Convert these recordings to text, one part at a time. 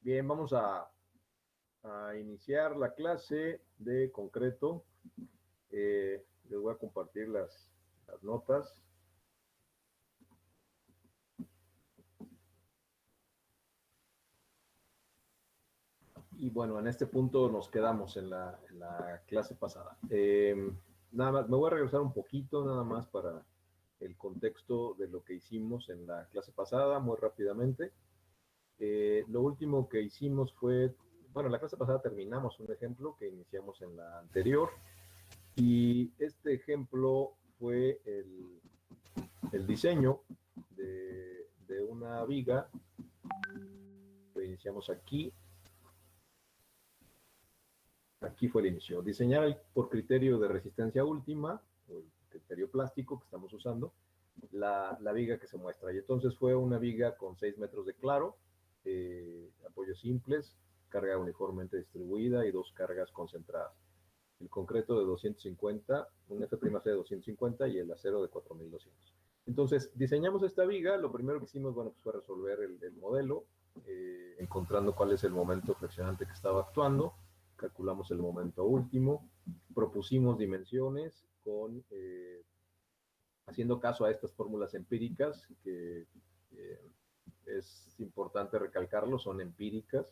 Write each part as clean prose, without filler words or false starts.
Bien, vamos a iniciar la clase de concreto. Les voy a compartir las notas. Y bueno, en este punto nos quedamos en la clase pasada. Nada más, me voy a regresar un poquito nada más para el contexto de lo que hicimos en la clase pasada, muy rápidamente. Lo último que hicimos fue, bueno, en la clase pasada terminamos un ejemplo que iniciamos en la anterior, y este ejemplo fue el diseño de una viga. Lo iniciamos aquí. Aquí fue el inicio. Diseñar por criterio de resistencia última, o el criterio plástico que estamos usando, la viga que se muestra. Y entonces fue una viga con 6 metros de claro, apoyos simples, carga uniformemente distribuida y 2 cargas concentradas. El concreto de 250, un F' de 250 y el acero de 4200. Entonces, diseñamos esta viga. Lo primero que hicimos, bueno, pues fue resolver el modelo, encontrando cuál es el momento flexionante que estaba actuando. Calculamos el momento último, propusimos dimensiones haciendo caso a estas fórmulas empíricas, que es importante recalcarlo, son empíricas.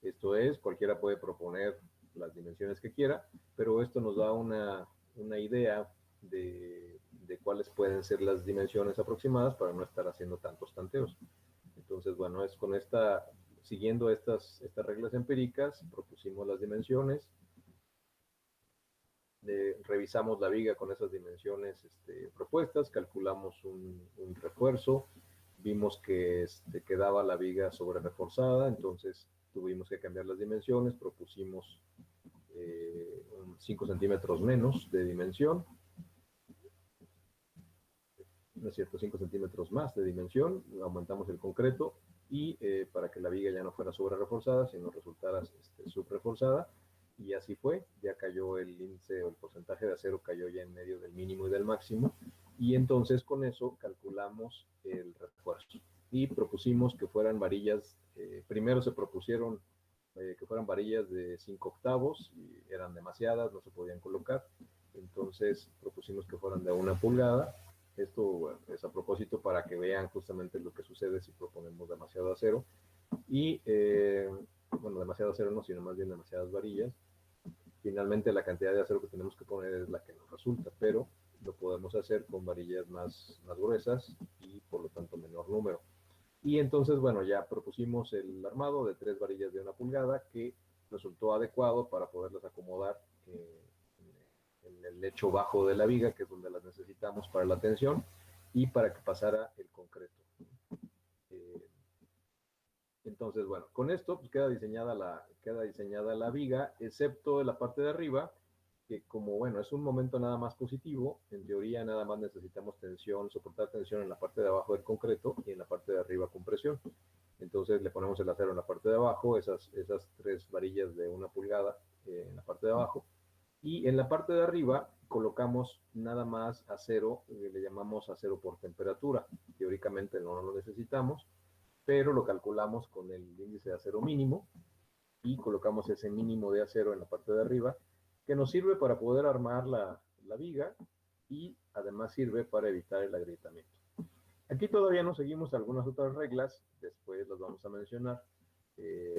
Esto es, cualquiera puede proponer las dimensiones que quiera, pero esto nos da una idea de cuáles pueden ser las dimensiones aproximadas para no estar haciendo tantos tanteos. Entonces, bueno, es con siguiendo estas reglas empíricas, propusimos las dimensiones, revisamos la viga con esas dimensiones propuestas, calculamos un refuerzo, vimos que quedaba la viga sobre reforzada, entonces tuvimos que cambiar las dimensiones, propusimos 5 centímetros menos de dimensión, no es cierto, 5 centímetros más de dimensión, aumentamos el concreto, y para que la viga ya no fuera sobre reforzada, sino resultara subreforzada, y así fue. Ya cayó el índice o el porcentaje de acero, cayó ya en medio del mínimo y del máximo, y entonces con eso calculamos el refuerzo y propusimos que fueran varillas. Primero se propusieron que fueran varillas de 5 octavos, y eran demasiadas, no se podían colocar. Entonces propusimos que fueran de 1 pulgada. Esto, bueno, es a propósito para que vean justamente lo que sucede si proponemos demasiado acero. Y, bueno, demasiado acero no, sino más bien demasiadas varillas. Finalmente la cantidad de acero que tenemos que poner es la que nos resulta, pero lo podemos hacer con varillas más gruesas y por lo tanto menor número. Y entonces, bueno, ya propusimos el armado de 3 varillas de 1 pulgada, que resultó adecuado para poderlas acomodar en el lecho bajo de la viga, que es donde las necesitamos para la tensión y para que pasara el concreto. Entonces, bueno, con esto pues queda diseñada la viga, excepto la parte de arriba, que como, bueno, es un momento nada más positivo. En teoría nada más necesitamos tensión, soportar tensión en la parte de abajo del concreto, y en la parte de arriba compresión. Entonces le ponemos el acero en la parte de abajo, esas 3 varillas de 1 pulgada en la parte de abajo, y en la parte de arriba colocamos nada más acero, le llamamos acero por temperatura. Teóricamente no lo necesitamos, pero lo calculamos con el índice de acero mínimo, y colocamos ese mínimo de acero en la parte de arriba, que nos sirve para poder armar la viga, y además sirve para evitar el agrietamiento. Aquí todavía no seguimos algunas otras reglas, después las vamos a mencionar,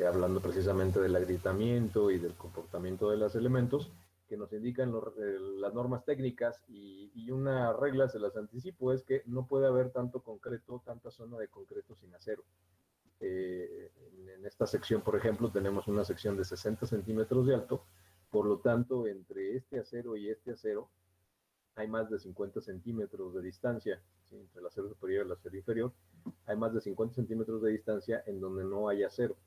hablando precisamente del agrietamiento y del comportamiento de los elementos, que nos indican las normas técnicas. Y una regla, se las anticipo, es que no puede haber tanto concreto, tanta zona de concreto sin acero. En esta sección, por ejemplo, tenemos una sección de 60 centímetros de alto, por lo tanto, entre este acero y este acero hay más de 50 centímetros de distancia, ¿sí? Entre el acero superior y el acero inferior hay más de 50 centímetros de distancia en donde no hay acero.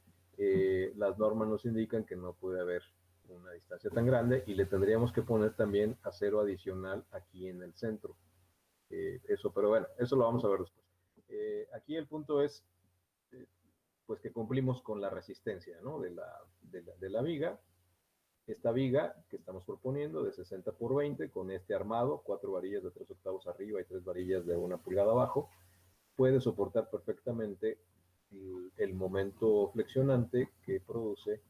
Las normas nos indican que no puede haber una distancia tan grande, y le tendríamos que poner también acero adicional aquí en el centro. Pero bueno, eso lo vamos a ver después. Aquí el punto es, pues, que cumplimos con la resistencia, ¿no?, de la viga. Esta viga que estamos proponiendo de 60 por 20, con este armado, 4 varillas de 3 octavos arriba y 3 varillas de 1 pulgada abajo, puede soportar perfectamente el momento flexionante que produce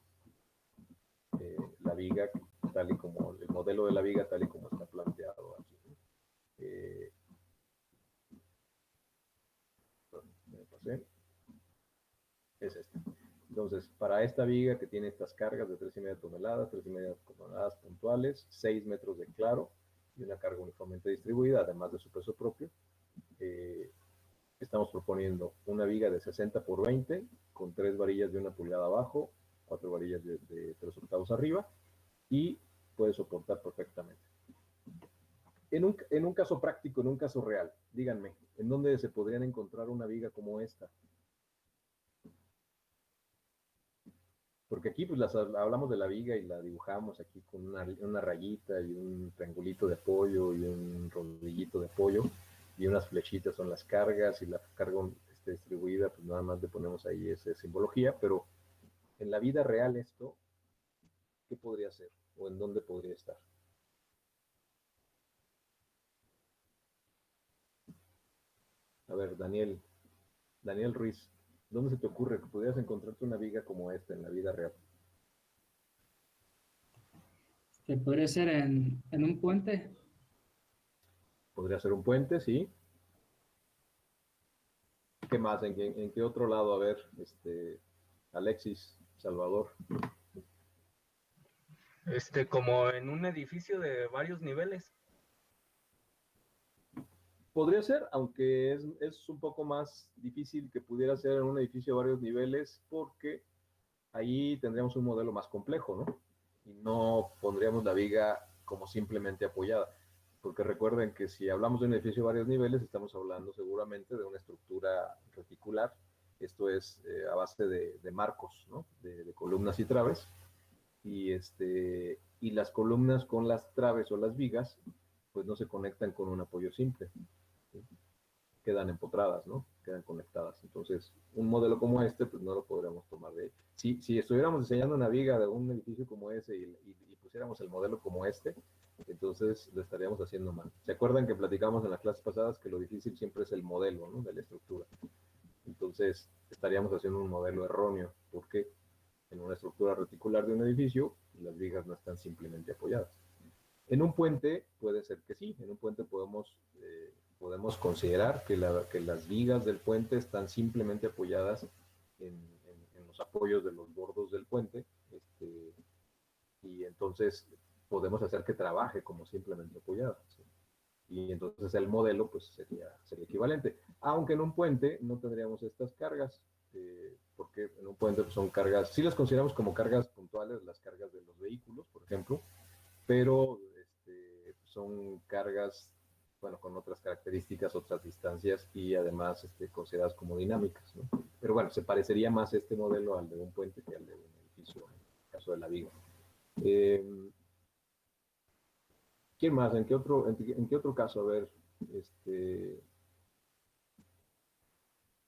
la viga, tal y como el modelo de la viga, tal y como está planteado aquí. Eh, me pasé. Es este. Entonces, para esta viga que tiene estas cargas de 3,5 toneladas, 3,5 toneladas puntuales, 6 metros de claro y una carga uniformemente distribuida, además de su peso propio, estamos proponiendo una viga de 60 por 20 con 3 varillas de 1 pulgada abajo, 4 varillas de 3 octavos arriba y puede soportar perfectamente. En un caso práctico, en un caso real, díganme, ¿en dónde se podrían encontrar una viga como esta? Porque aquí pues hablamos de la viga y la dibujamos aquí con una rayita y un triangulito de apoyo y un rodillito de apoyo y unas flechitas son las cargas y la carga distribuida pues nada más le ponemos ahí esa simbología, pero en la vida real esto, ¿qué podría ser? ¿O en dónde podría estar? A ver, Daniel Ruiz, ¿dónde se te ocurre que pudieras encontrarte una viga como esta en la vida real? Que podría ser en un puente. Podría ser un puente, sí. ¿Qué más? En qué otro lado? A ver, Alexis, Salvador. Como en un edificio de varios niveles. Podría ser, aunque es un poco más difícil que pudiera ser en un edificio de varios niveles, porque ahí tendríamos un modelo más complejo, ¿no? Y no pondríamos la viga como simplemente apoyada. Porque recuerden que si hablamos de un edificio de varios niveles, estamos hablando seguramente de una estructura reticular. Esto es a base de marcos, ¿no? De columnas y traves. Y las columnas con las traves o las vigas, pues no se conectan con un apoyo simple. ¿Sí? Quedan empotradas, ¿no? Quedan conectadas. Entonces, un modelo como este, pues no lo podríamos tomar de... Si estuviéramos diseñando una viga de un edificio como ese y pusiéramos el modelo como este, entonces lo estaríamos haciendo mal. ¿Se acuerdan que platicamos en las clases pasadas que lo difícil siempre es el modelo, ¿no? De la estructura. Entonces, estaríamos haciendo un modelo erróneo, porque en una estructura reticular de un edificio, las vigas no están simplemente apoyadas. En un puente puede ser que sí, en un puente podemos considerar que las vigas del puente están simplemente apoyadas en los apoyos de los bordos del puente, y entonces podemos hacer que trabaje como simplemente apoyada. ¿Sí? Y entonces el modelo pues sería equivalente. Aunque en un puente no tendríamos estas cargas, porque en un puente pues, son cargas, sí las consideramos como cargas puntuales, las cargas de los vehículos, por ejemplo, pero son cargas, bueno, con otras características, otras distancias y además consideradas como dinámicas, ¿no? Pero bueno, se parecería más este modelo al de un puente que al de un edificio, en el caso de la viga. ¿Quién más? En qué otro caso? A ver,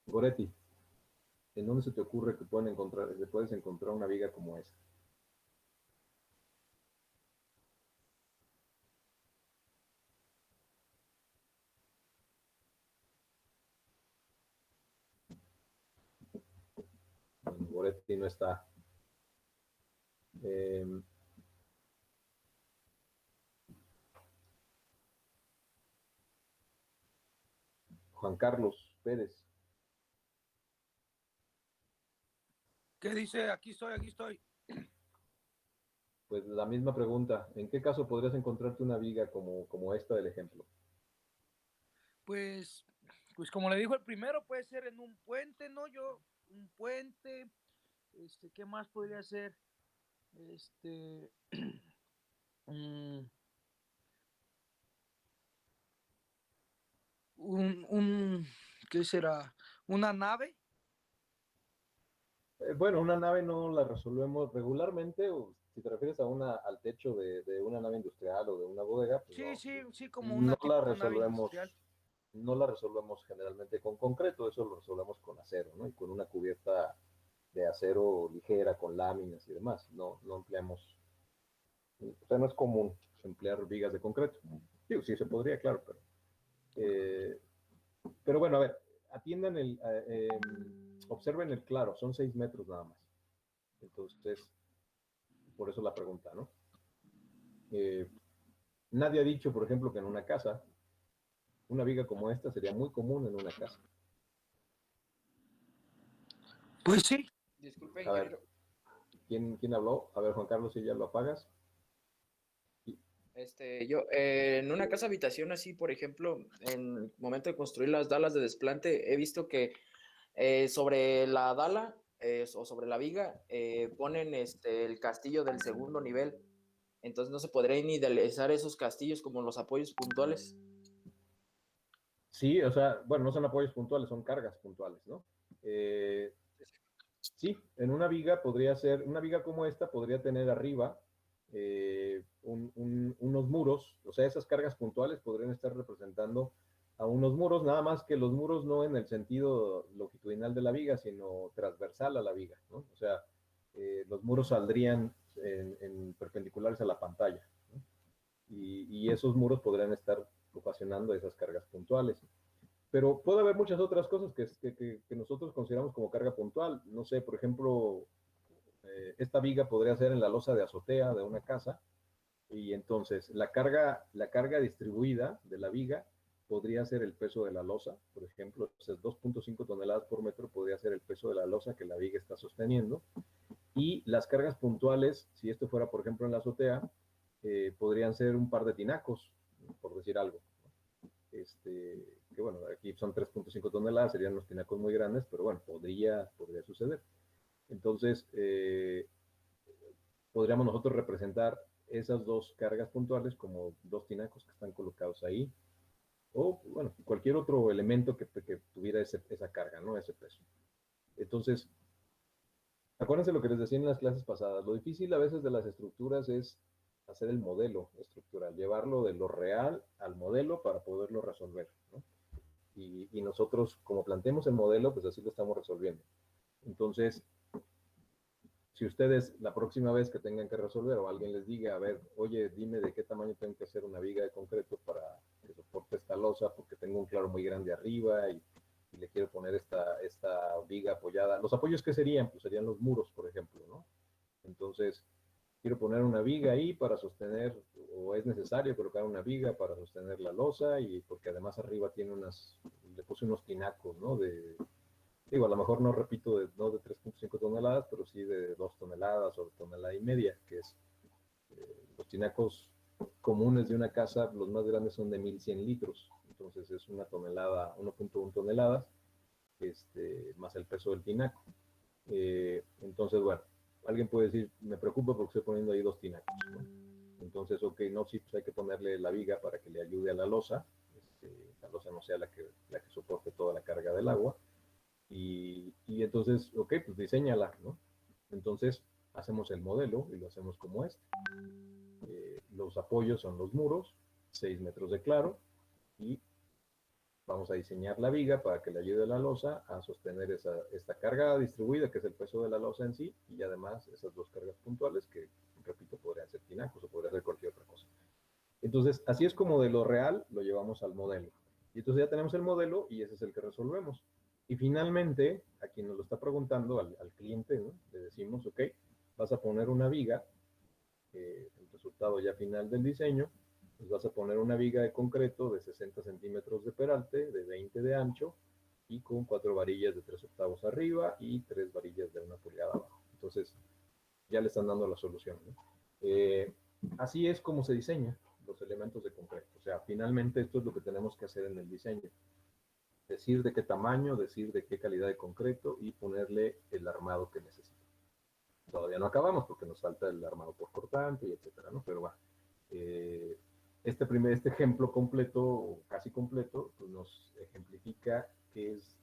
Goretti, ¿en dónde se te ocurre que puedes encontrar una viga como esa? Bueno, Goretti no está. Eh, Juan Carlos Pérez, ¿Qué dice? Aquí estoy, aquí estoy. pues la misma pregunta. ¿En qué caso podrías encontrarte una viga como esta del ejemplo? Pues, pues como le dijo el primero, puede ser en un puente, ¿no? Un puente, ¿qué más podría ser? Este, mm, un, ¿qué será? ¿Una nave? Bueno, una nave no la resolvemos regularmente, o si te refieres al techo de una nave industrial o de una bodega, pues Sí, sí, sí, como no una la tipo nave resolvemos, industrial. no la resolvemos generalmente con concreto, eso lo resolvemos con acero, ¿no? Y con una cubierta de acero ligera, con láminas y demás. No empleamos, o sea, no es común emplear vigas de concreto. Digo, sí se podría, claro, eh, pero bueno, a ver, atiendan observen el claro, son 6 metros nada más. Entonces, por eso la pregunta, ¿no? Nadie ha dicho, por ejemplo, que en una casa, una viga como esta sería muy común en una casa. Pues sí. Disculpe, A ver, ingeniero. ¿quién habló? A ver, Juan Carlos, si ya lo apagas. Yo, en una casa habitación así, por ejemplo, en el momento de construir las dalas de desplante, he visto que sobre la dala o sobre la viga ponen el castillo del segundo nivel. Entonces no se podría ni idealizar esos castillos como los apoyos puntuales. Sí, o sea, bueno, no son apoyos puntuales, son cargas puntuales, ¿no? Sí, en una viga podría ser, una viga como esta podría tener arriba unos muros, o sea, esas cargas puntuales podrían estar representando a unos muros, nada más que los muros no en el sentido longitudinal de la viga, sino transversal a la viga, ¿no? O sea, los muros saldrían en perpendiculares a la pantalla, ¿no? Y esos muros podrían estar ocasionando esas cargas puntuales. Pero puede haber muchas otras cosas que nosotros consideramos como carga puntual. No sé, por ejemplo, esta viga podría ser en la losa de azotea de una casa y entonces la carga distribuida de la viga podría ser el peso de la losa, por ejemplo, o sea, 2.5 toneladas por metro podría ser el peso de la losa que la viga está sosteniendo. Y las cargas puntuales, si esto fuera, por ejemplo, en la azotea, podrían ser un par de tinacos, por decir algo. Que bueno, aquí son 3.5 toneladas, serían unos tinacos muy grandes, pero bueno, podría suceder. Entonces, podríamos nosotros representar esas dos cargas puntuales como dos tinacos que están colocados ahí, o bueno, cualquier otro elemento que tuviera esa carga, ¿no? Ese peso. Entonces, acuérdense lo que les decía en las clases pasadas, lo difícil a veces de las estructuras es hacer el modelo estructural, llevarlo de lo real al modelo para poderlo resolver, ¿no? Y nosotros, como planteemos el modelo, pues así lo estamos resolviendo. Entonces, si ustedes la próxima vez que tengan que resolver o alguien les diga, a ver, oye, dime de qué tamaño tengo que hacer una viga de concreto para que soporte esta losa, porque tengo un claro muy grande arriba y le quiero poner esta viga apoyada. ¿Los apoyos qué serían? Pues serían los muros, por ejemplo, ¿no? Entonces, quiero poner una viga ahí para sostener, o es necesario colocar una viga para sostener la losa, y porque además arriba tiene le puse unos tinacos, ¿no? Digo, a lo mejor no repito, no de 3.5 toneladas, pero sí de 2 toneladas o de tonelada y media, que es los tinacos comunes de una casa, los más grandes son de 1100 litros, entonces es una tonelada, 1.1 toneladas, más el peso del tinaco. Entonces, bueno, alguien puede decir, me preocupa porque estoy poniendo ahí dos tinacos, ¿no? Entonces, ok, no, sí, pues hay que ponerle la viga para que le ayude a la losa, la losa no sea la que soporte toda la carga del agua, y entonces, ok, pues diseñala, ¿no? Entonces, hacemos el modelo y lo hacemos como este. Los apoyos son los muros, 6 metros de claro, y vamos a diseñar la viga para que le ayude a la losa a sostener esta carga distribuida, que es el peso de la losa en sí, y además esas dos cargas puntuales que, repito, podrían ser tinacos o podría ser cualquier otra cosa. Entonces, así es como de lo real lo llevamos al modelo. Y entonces ya tenemos el modelo y ese es el que resolvemos. Y finalmente, a quien nos lo está preguntando, al cliente, ¿no? Le decimos, ok, vas a poner una viga, el resultado ya final del diseño, pues vas a poner una viga de concreto de 60 centímetros de peralte, de 20 de ancho, y con 4 varillas de 3/8 arriba y 3 varillas de 1 pulgada abajo. Entonces, ya le están dando la solución, ¿no? Así es como se diseña los elementos de concreto. O sea, finalmente esto es lo que tenemos que hacer en el diseño. Decir de qué tamaño, decir de qué calidad de concreto y ponerle el armado que necesita. Todavía no acabamos porque nos falta el armado por cortante y etcétera, ¿no? Pero va. Este ejemplo completo, o casi completo, pues nos ejemplifica qué es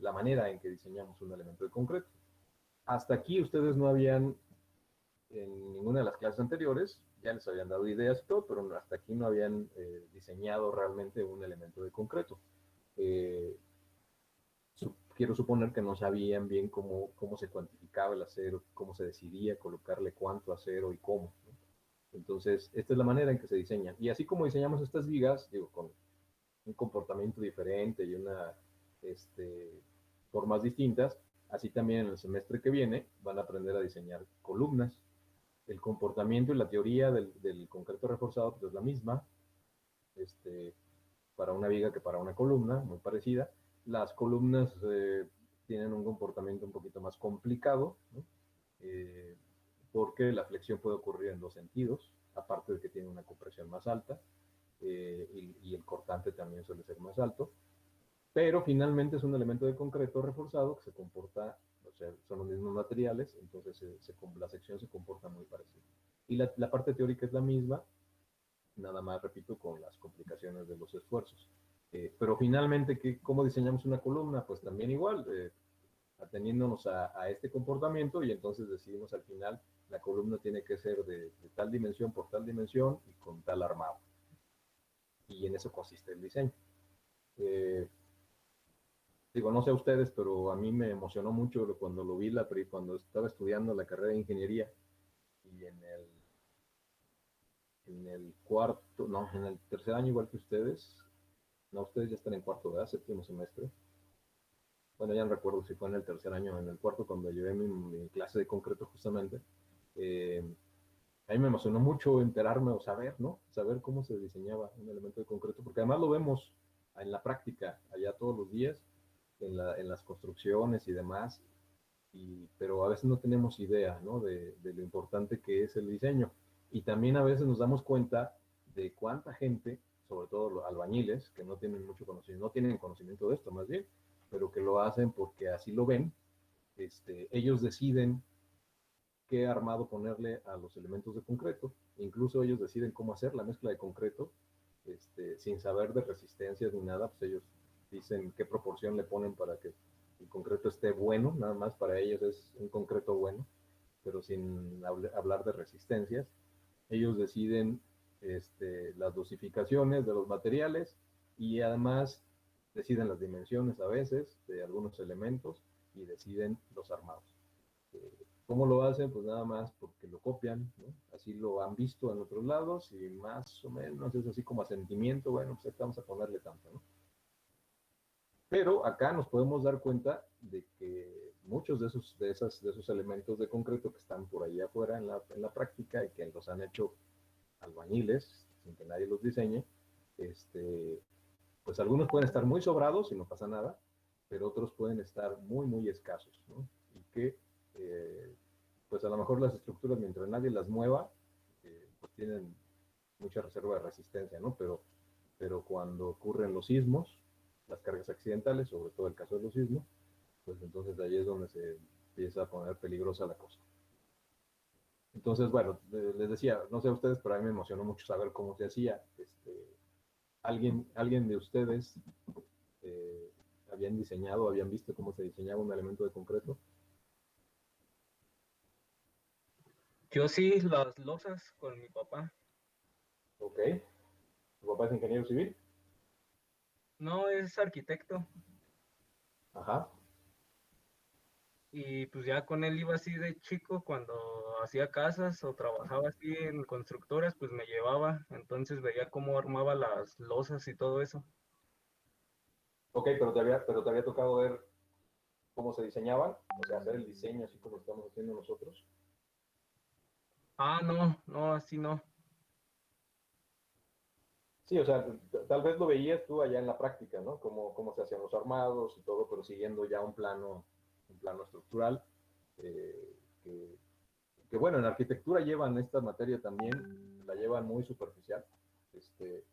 la manera en que diseñamos un elemento de concreto. Hasta aquí ustedes no habían, en ninguna de las clases anteriores, ya les habían dado ideas y todo, pero hasta aquí no habían diseñado realmente un elemento de concreto. Quiero suponer que no sabían bien cómo se cuantificaba el acero, cómo se decidía colocarle cuánto acero y cómo, ¿no? Entonces, esta es la manera en que se diseña. Y así como diseñamos estas vigas, digo, con un comportamiento diferente y formas distintas, Así también en el semestre que viene van a aprender a diseñar columnas. El comportamiento y la teoría del concreto reforzado pues, es la misma, para una viga que para una columna, muy parecida. Las columnas tienen un comportamiento un poquito más complicado, ¿no? Porque la flexión puede ocurrir en dos sentidos, aparte de que tiene una compresión más alta, y el cortante también suele ser más alto, pero finalmente es un elemento de concreto reforzado que se comporta, o sea, son los mismos materiales, entonces la sección se comporta muy parecida. Y la parte teórica es la misma, nada más, repito, con las complicaciones de los esfuerzos. Pero finalmente, ¿cómo diseñamos una columna? Pues también igual, ateniéndonos a este comportamiento, y entonces decidimos al final, la columna tiene que ser de tal dimensión por tal dimensión y con tal armado. Y en eso consiste el diseño. Digo, no sé a ustedes, pero a mí me emocionó mucho cuando lo vi cuando estaba estudiando la carrera de ingeniería, y en el cuarto, no, en el tercer año igual que ustedes. No, ustedes ya están en cuarto, ¿verdad? Séptimo semestre. Bueno, ya no recuerdo si fue en el tercer año o en el cuarto, cuando llevé mi clase de concreto justamente. Eh, a mí me emocionó mucho enterarme o saber, ¿no? Saber cómo se diseñaba un elemento de concreto, porque además lo vemos en la práctica, allá todos los días, en las construcciones y demás, pero a veces no tenemos idea, ¿no? De lo importante que es el diseño. Y también a veces nos damos cuenta de cuánta gente, sobre todo los albañiles, que no tienen mucho conocimiento, no tienen conocimiento de esto más bien, pero que lo hacen porque así lo ven. Ellos deciden qué armado ponerle a los elementos de concreto, incluso ellos deciden cómo hacer la mezcla de concreto, sin saber de resistencias ni nada, pues ellos dicen qué proporción le ponen para que el concreto esté bueno, nada más para ellos es un concreto bueno, pero sin hablar de resistencias. Ellos deciden las dosificaciones de los materiales, y además deciden las dimensiones a veces de algunos elementos, y deciden los armados. ¿Cómo lo hacen? Pues nada más porque lo copian, ¿no? Así lo han visto en otros lados, y más o menos es así como a sentimiento, bueno, pues vamos a ponerle tanto, ¿no? Pero acá nos podemos dar cuenta de que muchos de esos elementos de concreto que están por ahí afuera en la práctica, y que los han hecho albañiles sin que nadie los diseñe, pues algunos pueden estar muy sobrados y no pasa nada, pero otros pueden estar muy, muy escasos, ¿no? Y que, pues a lo mejor las estructuras, mientras nadie las mueva, pues tienen mucha reserva de resistencia, ¿no? Pero cuando ocurren los sismos, las cargas accidentales, sobre todo el caso de los sismos, pues entonces ahí es donde se empieza a poner peligrosa la cosa. Entonces, bueno, les decía, no sé a ustedes, pero a mí me emocionó mucho saber cómo se hacía. ¿Alguien de ustedes habían diseñado, habían visto cómo se diseñaba un elemento de concreto? Yo sí, las losas con mi papá. Ok. ¿Tu papá es ingeniero civil? No, es arquitecto. Ajá. Y pues ya con él iba así de chico, cuando hacía casas o trabajaba así en constructoras, pues me llevaba. Entonces veía cómo armaba las losas y todo eso. Ok, pero te había tocado ver cómo se diseñaban, o sea, hacer el diseño así como estamos haciendo nosotros. Ah, no, no, así no. Sí, o sea, tal vez lo veías tú allá en la práctica, ¿no? Cómo se hacían los armados y todo, pero siguiendo ya un plano estructural, eh, que, que, bueno, en arquitectura llevan esta materia también, la llevan muy superficial, este,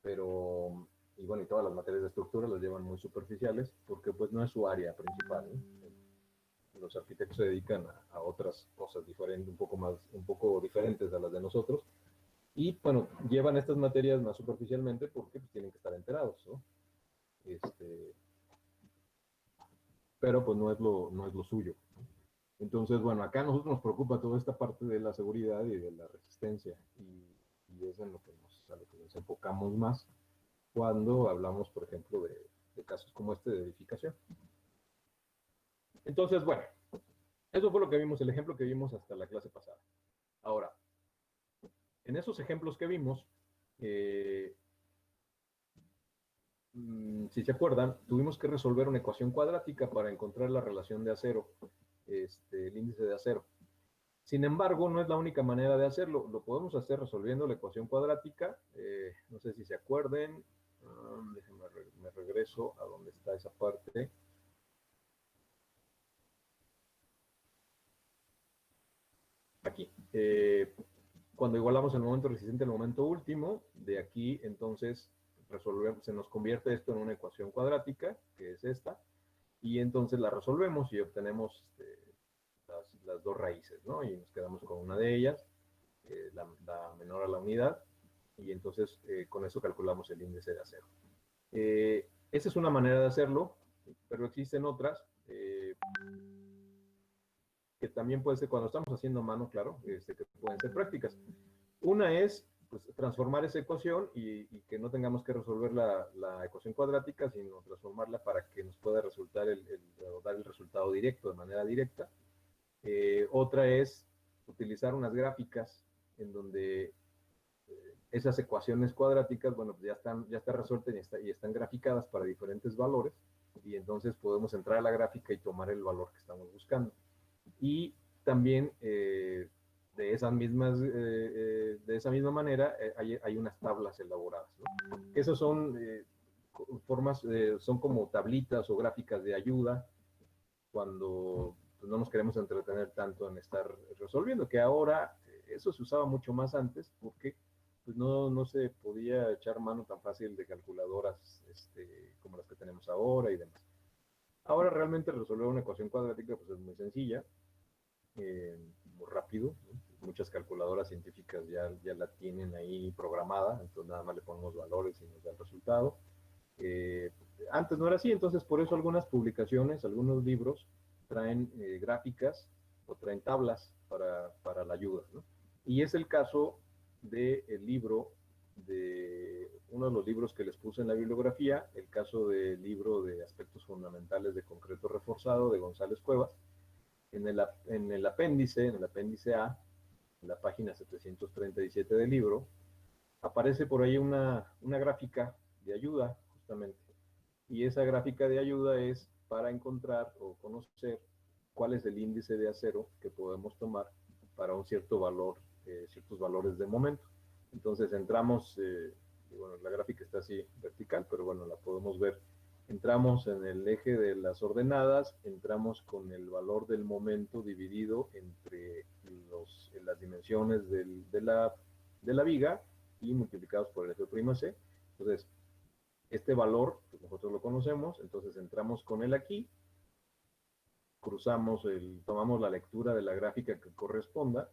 pero, y bueno, y todas las materias de estructura las llevan muy superficiales, porque pues no es su área principal, ¿no? Los arquitectos se dedican a otras cosas diferentes, un poco diferentes a las de nosotros, y bueno, llevan estas materias más superficialmente porque pues, tienen que estar enterados, ¿no? Pero pues no es lo suyo. Entonces, bueno, acá a nosotros nos preocupa toda esta parte de la seguridad y de la resistencia, y es en lo que a lo que nos enfocamos más cuando hablamos, por ejemplo, de casos como este de edificación. Entonces, bueno, eso fue lo que vimos, el ejemplo que vimos hasta la clase pasada. Ahora, en esos ejemplos que vimos, eh, si se acuerdan, tuvimos que resolver una ecuación cuadrática para encontrar la relación de acero, el índice de acero. Sin embargo, no es la única manera de hacerlo. Lo podemos hacer resolviendo la ecuación cuadrática. No sé si se acuerden. Déjenme me regreso a donde está esa parte. Aquí. Cuando igualamos el momento resistente al momento último, de aquí entonces resolvemos, se nos convierte esto en una ecuación cuadrática, que es esta, y entonces la resolvemos y obtenemos las dos raíces, ¿no? Y nos quedamos con una de ellas, la menor a la unidad, y entonces con eso calculamos el índice de acero. Esa es una manera de hacerlo, pero existen otras que también puede ser cuando estamos haciendo a mano, claro, que pueden ser prácticas. Una es pues, transformar esa ecuación y que no tengamos que resolver la ecuación cuadrática, sino transformarla para que nos pueda resultar dar el resultado directo, de manera directa. Otra es utilizar unas gráficas en donde esas ecuaciones cuadráticas, bueno, pues ya está resueltas y están graficadas para diferentes valores, y entonces podemos entrar a la gráfica y tomar el valor que estamos buscando. Y también de esa misma manera hay unas tablas elaboradas, ¿no? Esas son formas, son como tablitas o gráficas de ayuda cuando pues, no nos queremos entretener tanto en estar resolviendo, que ahora eso se usaba mucho más antes porque pues no se podía echar mano tan fácil de calculadoras como las que tenemos ahora y demás. Ahora realmente resolver una ecuación cuadrática pues es muy sencilla, muy rápido, ¿no? Muchas calculadoras científicas ya la tienen ahí programada, entonces nada más le ponemos valores y nos da el resultado. Antes no era así, entonces por eso algunas publicaciones, algunos libros traen gráficas o traen tablas para la ayuda, ¿no? Y es el caso del libro, de uno de los libros que les puse en la bibliografía, el caso del libro de aspectos fundamentales de concreto reforzado de González Cuevas. En el apéndice A, en la página 737 del libro, aparece por ahí una gráfica de ayuda, justamente. Y esa gráfica de ayuda es para encontrar o conocer cuál es el índice de acero que podemos tomar para un cierto valor, ciertos valores de momento. Entonces entramos, y bueno, la gráfica está así vertical, pero bueno, la podemos ver. Entramos en el eje de las ordenadas, entramos con el valor del momento dividido entre las dimensiones de la viga y multiplicados por el F'(c). Entonces, este valor, pues nosotros lo conocemos, entonces entramos con él aquí, tomamos la lectura de la gráfica que corresponda,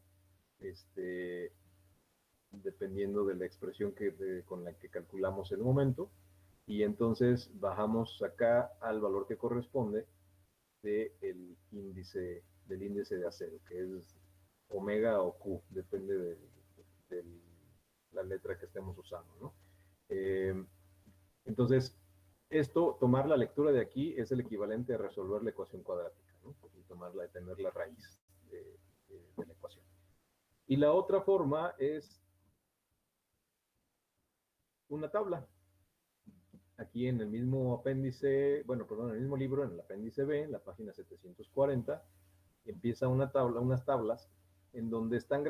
dependiendo de la expresión con la que calculamos el momento, y entonces bajamos acá al valor que corresponde del índice de acero, que es omega o Q, depende de la letra que estemos usando, ¿no? Entonces, tomar la lectura de aquí es el equivalente a resolver la ecuación cuadrática, ¿no? Y tener la raíz de la ecuación. Y la otra forma es una tabla. Aquí en el mismo apéndice, bueno, perdón, en el mismo libro, en el apéndice B, en la página 740, empieza unas tablas en donde están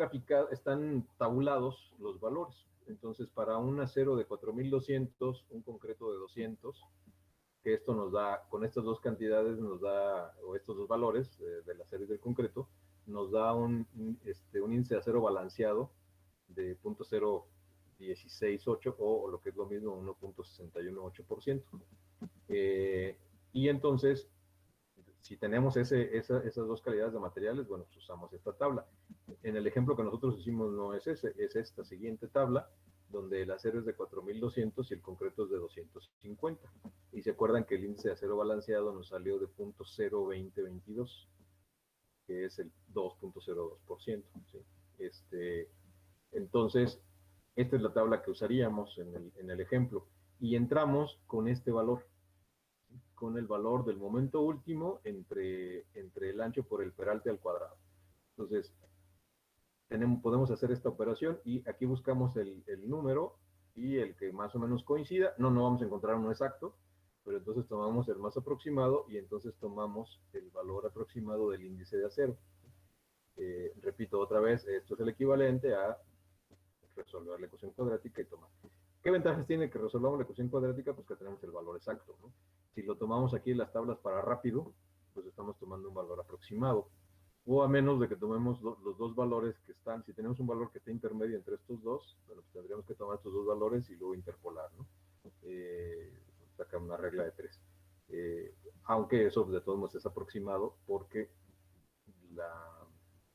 tabulados los valores. Entonces, para un acero de 4200, un concreto de 200, que esto nos da, con estas dos cantidades nos da, o estos dos valores del acero y del concreto, nos da un índice de acero balanceado de 0.0168 o lo que es lo mismo, 1.618%. Y entonces, si tenemos esas dos calidades de materiales, bueno, pues usamos esta tabla. En el ejemplo que nosotros hicimos no es ese, es esta siguiente tabla, donde el acero es de 4200 y el concreto es de 250. Y se acuerdan que el índice de acero balanceado nos salió de 0.02022, que es el 2.02%. ¿Sí? Entonces, esta es la tabla que usaríamos en el ejemplo. Y entramos con este valor, con el valor del momento último entre el ancho por el peralte al cuadrado. Entonces, podemos hacer esta operación y aquí buscamos el número y el que más o menos coincida. No vamos a encontrar uno exacto, pero entonces tomamos el más aproximado y entonces tomamos el valor aproximado del índice de acero. Repito otra vez, esto es el equivalente a resolver la ecuación cuadrática y tomar. ¿Qué ventajas tiene que resolvamos la ecuación cuadrática? Pues que tenemos el valor exacto, ¿no? Si lo tomamos aquí en las tablas para rápido, pues estamos tomando un valor aproximado. O a menos de que tomemos los dos valores que están, si tenemos un valor que está intermedio entre estos dos, bueno, pues tendríamos que tomar estos dos valores y luego interpolar, ¿no? Sacar una regla de 3. Aunque eso de todos modos es aproximado porque la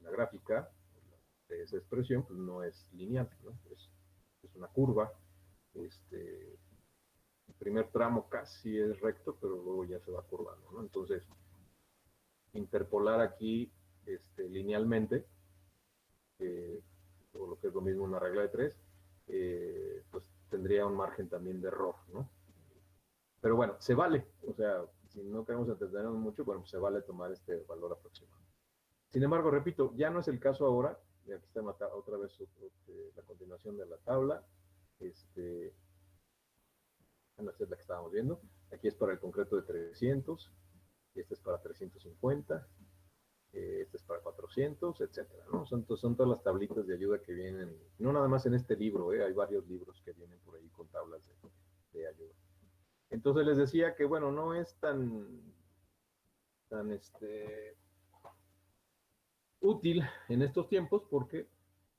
gráfica de esa expresión pues no es lineal, ¿no? Es una curva. El primer tramo casi es recto, pero luego ya se va curvando, ¿no? Entonces, interpolar aquí linealmente, o lo que es lo mismo una regla de 3, pues tendría un margen también de error, ¿no? Pero bueno, se vale, o sea, si no queremos entretenernos mucho, bueno, pues se vale tomar este valor aproximado. Sin embargo, repito, ya no es el caso ahora, y aquí está otra vez la continuación de la tabla, esta es la que estábamos viendo, aquí es para el concreto de 300, este es para 350, este es para 400, etcétera, ¿no? Son todas las tablitas de ayuda que vienen, no nada más en este libro, hay varios libros que vienen por ahí con tablas de ayuda. Entonces les decía que, bueno, no es tan útil en estos tiempos porque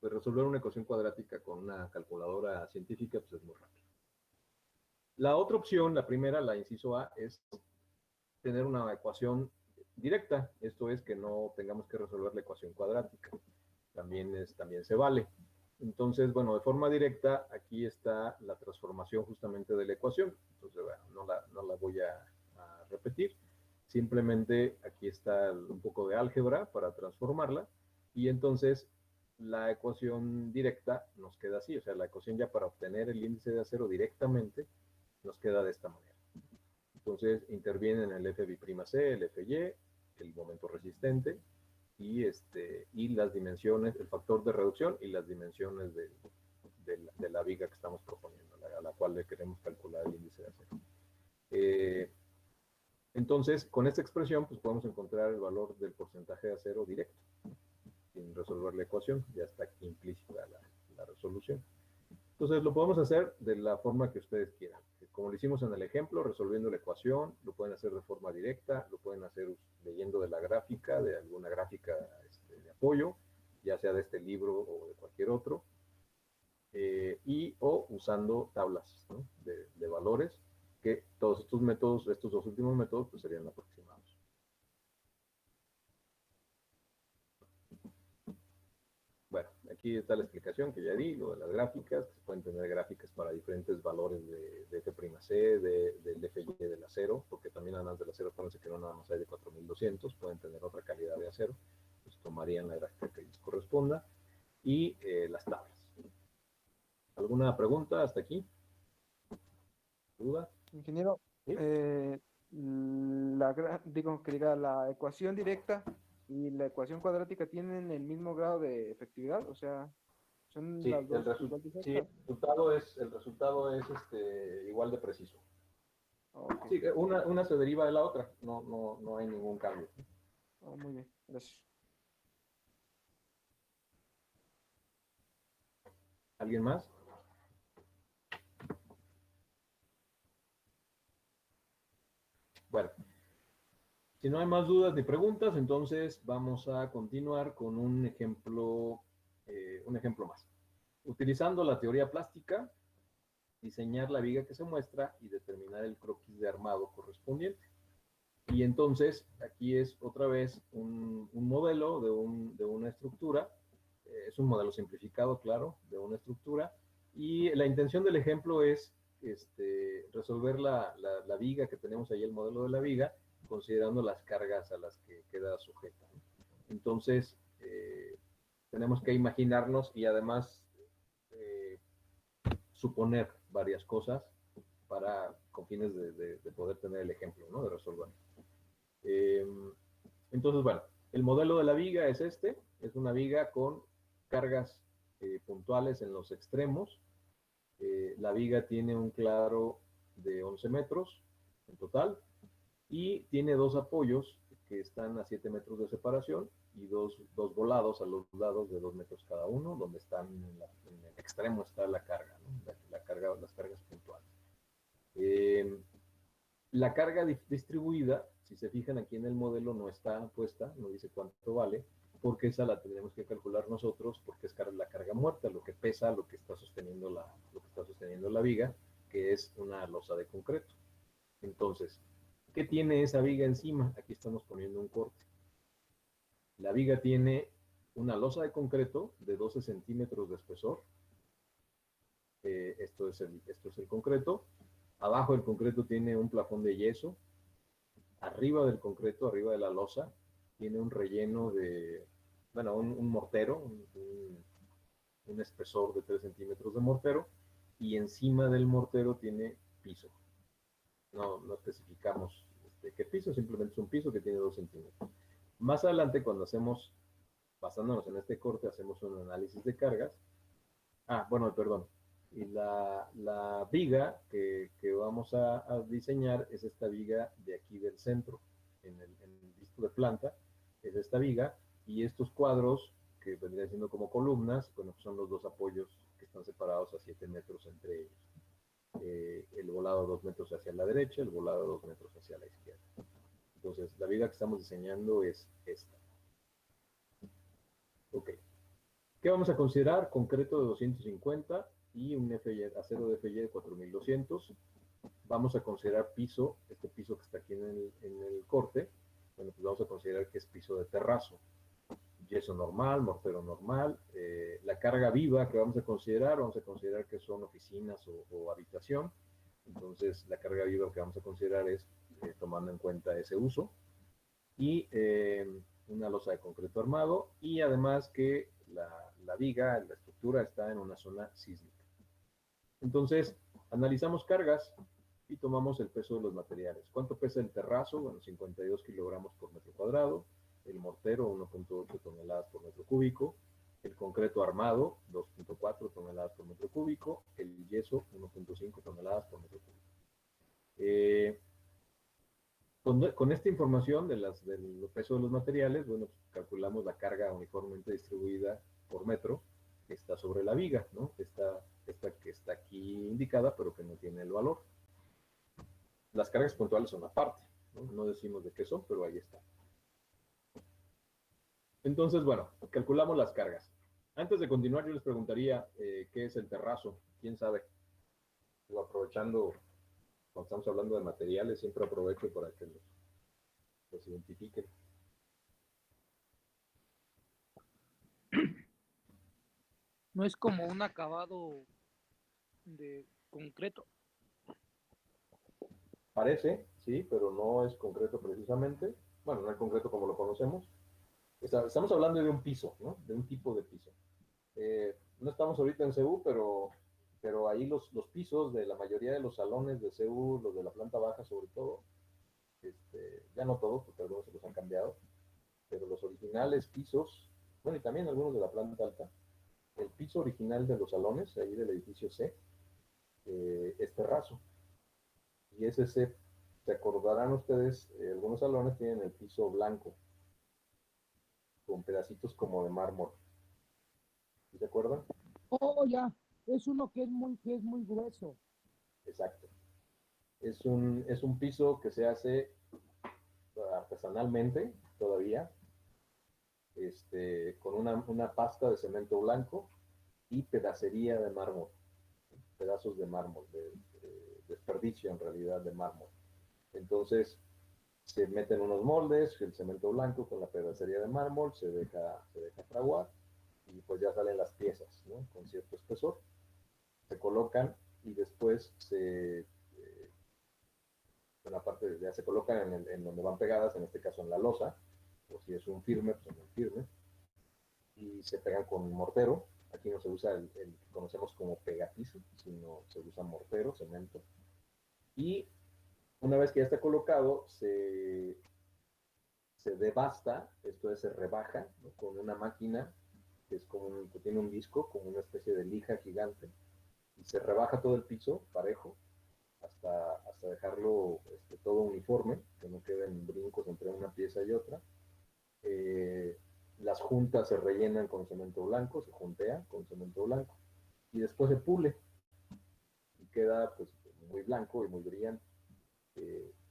pues, resolver una ecuación cuadrática con una calculadora científica pues, es muy rápido. La otra opción, la primera, la inciso A, es tener una ecuación directa. Esto es que no tengamos que resolver la ecuación cuadrática. También se vale. Entonces, bueno, de forma directa, aquí está la transformación justamente de la ecuación. Entonces, bueno, no la voy a repetir. Simplemente aquí está un poco de álgebra para transformarla. Y entonces, la ecuación directa nos queda así. O sea, la ecuación ya para obtener el índice de acero directamente nos queda de esta manera. Entonces, intervienen el FB'C, el FY, el momento resistente, y las dimensiones, el factor de reducción y las dimensiones de la viga que estamos proponiendo, a la cual le queremos calcular el índice de acero. Entonces, con esta expresión, pues podemos encontrar el valor del porcentaje de acero directo, sin resolver la ecuación, ya está aquí implícita la resolución. Entonces, lo podemos hacer de la forma que ustedes quieran. Como lo hicimos en el ejemplo, resolviendo la ecuación, lo pueden hacer de forma directa, lo pueden hacer leyendo de la gráfica, de alguna gráfica de apoyo, ya sea de este libro o de cualquier otro, o usando tablas, ¿no? de valores, que todos estos métodos, estos dos últimos métodos, pues serían aproximados. Bueno, aquí está la explicación que ya di, lo de las gráficas, que se pueden tener gráficas para diferentes valores de F'C, del FY del acero, porque también además del acero, acuérdense que no nada más hay de 4200, pueden tener otra calidad de acero, pues tomarían la gráfica que les corresponda, y las tablas. ¿Alguna pregunta hasta aquí? ¿Duda? Ingeniero, ¿Sí? la ecuación directa y la ecuación cuadrática tienen el mismo grado de efectividad, o sea, son Sí, las dos igual de sí, exactas. el resultado es igual de preciso. Ok. Sí, una se deriva de la otra, no hay ningún cambio. Oh, muy bien, gracias. ¿Alguien más? Bueno, si no hay más dudas ni preguntas, entonces vamos a continuar con un ejemplo más. Utilizando la teoría plástica, diseñar la viga que se muestra y determinar el croquis de armado correspondiente. Y entonces, aquí es otra vez un modelo de una estructura, es un modelo simplificado, claro, de una estructura, y la intención del ejemplo es resolver la viga que tenemos ahí, el modelo de la viga, considerando las cargas a las que queda sujeta. Entonces, tenemos que imaginarnos y además suponer varias cosas con fines de poder tener el ejemplo, ¿no? De resolver. Entonces, bueno, el modelo de la viga es es una viga con cargas puntuales en los extremos, La viga tiene un claro de 11 metros en total y tiene dos apoyos que están a 7 metros de separación y dos volados a los lados de 2 metros cada uno, donde están en el extremo está la carga, ¿no? Las cargas puntuales. La carga distribuida, si se fijan aquí en el modelo, no está puesta, no dice cuánto vale, porque esa la tendremos que calcular nosotros, porque es la carga muerta, lo que pesa, lo que está sosteniendo la viga, que es una losa de concreto. Entonces, ¿qué tiene esa viga encima? Aquí estamos poniendo un corte. La viga tiene una losa de concreto de 12 centímetros de espesor. Esto es el concreto. Abajo del concreto tiene un plafón de yeso. Arriba del concreto, arriba de la losa, tiene un relleno de, bueno, un mortero, un espesor de 3 centímetros de mortero. Y encima del mortero tiene piso. No especificamos qué piso, simplemente es un piso que tiene 2 centímetros. Más adelante, cuando basándonos en este corte, hacemos un análisis de cargas. Bueno, perdón. Y la viga que vamos a diseñar es esta viga de aquí del centro, en el visto de planta, es esta viga, y estos cuadros que vendrían siendo como columnas, bueno, son los dos apoyos que están separados a 7 metros entre ellos. El volado 2 metros hacia la derecha, el volado 2 metros hacia la izquierda. Entonces, la viga que estamos diseñando es esta. Ok. ¿Qué vamos a considerar? Concreto de 250 y un acero de FY de 4200. Vamos a considerar piso, este piso que está aquí en el corte. Bueno, pues vamos a considerar que es piso de terrazo. Yeso normal, mortero normal. La carga viva que vamos a considerar que son oficinas o habitación. Entonces, la carga viva que vamos a considerar es tomando en cuenta ese uso. Y una losa de concreto armado. Y además que la viga, la estructura está en una zona sísmica. Entonces, analizamos cargas y tomamos el peso de los materiales. ¿Cuánto pesa el terrazo? Bueno, 52 kilogramos por metro cuadrado. El mortero, 1.8 toneladas por metro cúbico. El concreto armado, 2.4 toneladas por metro cúbico. El yeso, 1.5 toneladas por metro cúbico. Con esta información del peso de los materiales, bueno, pues calculamos la carga uniformemente distribuida por metro que está sobre la viga, ¿no? Esta que está aquí indicada, pero que no tiene el valor. Las cargas puntuales son aparte, ¿no? No decimos de qué son, pero ahí está. Entonces, bueno, calculamos las cargas. Antes de continuar, yo les preguntaría qué es el terrazo. ¿Quién sabe? Aprovechando, cuando estamos hablando de materiales, siempre aprovecho para que los identifiquen. No es como un acabado de concreto. Parece, sí, pero no es concreto precisamente. Bueno, no es concreto como lo conocemos. Estamos hablando de un piso, ¿no? De un tipo de piso. No estamos ahorita en CU, pero ahí los pisos de la mayoría de los salones de CU, los de la planta baja sobre todo, ya no todos, porque algunos se los han cambiado, pero los originales pisos, bueno, y también algunos de la planta alta, el piso original de los salones, ahí del edificio C, es terrazo. Y ese se acordarán ustedes, algunos salones tienen el piso blanco, con pedacitos como de mármol. ¿Sí se acuerdan? Oh, ya, es uno que es muy grueso. Exacto. Es un piso que se hace artesanalmente todavía, con una pasta de cemento blanco y pedacería de mármol, pedazos de mármol, de desperdicio en realidad de mármol. Entonces, se meten unos moldes, el cemento blanco con la pedacería de mármol, se deja fraguar y pues ya salen las piezas, ¿no? Con cierto espesor. Se colocan y después una parte ya se colocan en donde van pegadas, en este caso en la losa, o si es un firme, pues en el firme, y se pegan con un mortero. Aquí no se usa el que conocemos como pegapiso, sino se usa mortero, cemento. Y una vez que ya está colocado, se devasta, esto es, se rebaja, ¿no? Con una máquina que es que tiene un disco, como una especie de lija gigante, y se rebaja todo el piso parejo hasta dejarlo todo uniforme, que no queden brincos entre una pieza y otra. Las juntas se rellenan con cemento blanco, se juntea con cemento blanco y después se pule y queda pues muy blanco y muy brillante.